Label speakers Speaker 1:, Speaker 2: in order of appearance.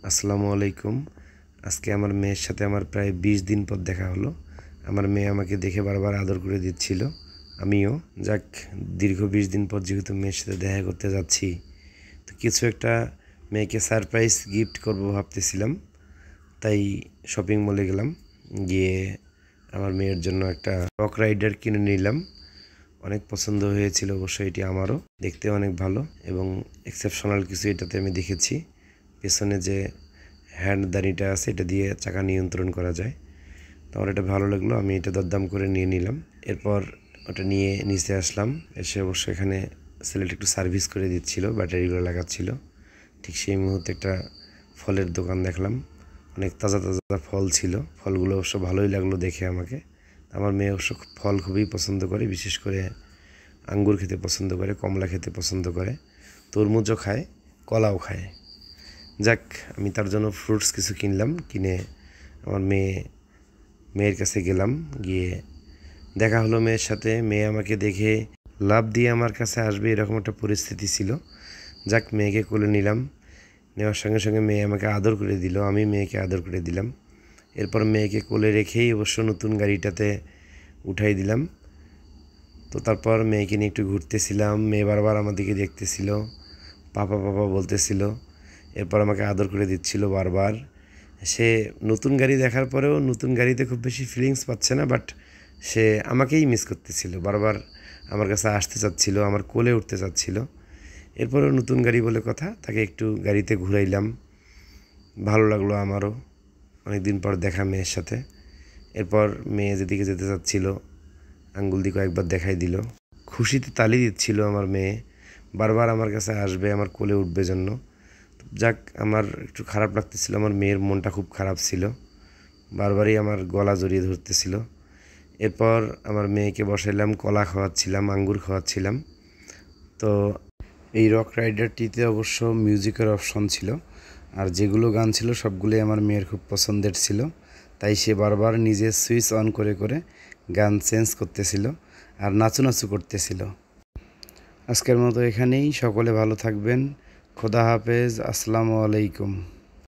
Speaker 1: আসসালামু আলাইকুম। আজকে আমার মেয়ের সাথে আমার প্রায় ২০ দিন পর দেখা হলো। আমার মেয়ে আমাকে দেখে বারবার আদর করে দিচ্ছিল, আমিও। যাক, দীর্ঘ ২০ দিন পর যেহেতু মেয়ের সাথে দেখা করতে যাচ্ছি, তো কিছু একটা মেয়েকে সারপ্রাইজ গিফট করব ভাবতেছিলাম। তাই শপিং মলে গেলাম, গিয়ে আমার মেয়ের জন্য একটা রক রাইডার কিনে নিলাম। অনেক পছন্দ হয়েছিল অবশ্যই, এটি আমারও। দেখতে অনেক ভালো এবং এক্সেপশনাল কিছু এটাতে আমি দেখেছি। পেছনে যে হ্যান্ড দাঁড়িটা আছে, এটা দিয়ে চাকা নিয়ন্ত্রণ করা যায়। তো আমার এটা ভালো লাগলো, আমি এটা দরদাম করে নিয়ে নিলাম। এরপর ওটা নিয়ে নিচে আসলাম। এসে অবশ্য এখানে ছেলেটা একটু সার্ভিস করে দিচ্ছিল, ব্যাটারিগুলো লাগাচ্ছিল। ঠিক সেই মুহূর্তে একটা ফলের দোকান দেখলাম, অনেক তাজা তাজা ফল ছিল। ফলগুলো অবশ্য ভালোই লাগলো দেখে আমাকে। আমার মেয়ে অবশ্য ফল খুবই পছন্দ করে, বিশেষ করে আঙ্গুর খেতে পছন্দ করে, কমলা খেতে পছন্দ করে, তরমুজও খায়, কলাও খায়। যাক, আমি তার জন্য ফ্রুটস কিছু কিনলাম। কিনে আমার মেয়ের কাছে গেলাম। গিয়ে দেখা হলো মেয়ের সাথে। মেয়ে আমাকে দেখে লাফ দিয়ে আমার কাছে আসবে এরকম একটা পরিস্থিতি ছিল। যাক, মেয়েকে কোলে নিলাম। নেওয়ার সঙ্গে সঙ্গে মেয়ে আমাকে আদর করে দিল, আমি মেয়েকে আদর করে দিলাম। এরপর মেয়েকে কোলে রেখেই অবশ্য নতুন গাড়িটাতে উঠাই দিলাম। তো তারপর মেয়েকে নিয়ে একটু ঘুরতেছিলাম। মেয়ে বারবার আমার দিকে দেখতেছিল, পাপা পাপা বলতেছিল। এরপর আমাকে আদর করে দিচ্ছিল বারবার। সে নতুন গাড়ি দেখার পরেও নতুন গাড়িতে খুব বেশি ফিলিংস পাচ্ছে না, বাট সে আমাকেই মিস করতেছিল, বারবার আমার কাছে আসতে চাচ্ছিল, আমার কোলে উঠতে চাচ্ছিল। এরপরেও নতুন গাড়ি বলে কথা, তাকে একটু গাড়িতে ঘুরাইলাম। ভালো লাগলো আমারও, অনেক দিন পর দেখা মেয়ের সাথে। এরপর মেয়ে যেদিকে যেতে চাচ্ছিল আঙ্গুল দিয়ে কয়েকবার দেখাই দিল। খুশিতে তালি দিচ্ছিল আমার মেয়ে, বারবার আমার কাছে আসবে, আমার কোলে উঠবে জন্য। যাক, আমার একটু খারাপ লাগতেছিল, আমার মেয়ের মনটা খুব খারাপ ছিল, বারবারই আমার গলা জড়িয়ে ধরতেছিল। এরপর আমার মেয়েকে বসাইলাম, কলা খাওয়াচ্ছিলাম, আঙ্গুর খাওয়াচ্ছিলাম। তো এই রক রাইডারটিতে অবশ্য মিউজিকের অপশন ছিল, আর যেগুলো গান ছিল সবগুলোই আমার মেয়ের খুব পছন্দের ছিল। তাই সে বারবার নিজে সুইচ অন করে করে গান চেঞ্জ করতেছিল আর নাচু নাচু করতেছিল। আজকের মতো এখানেই। সকলে ভালো থাকবেন। খোদা হাফেজ। আসসালামু আলাইকুম।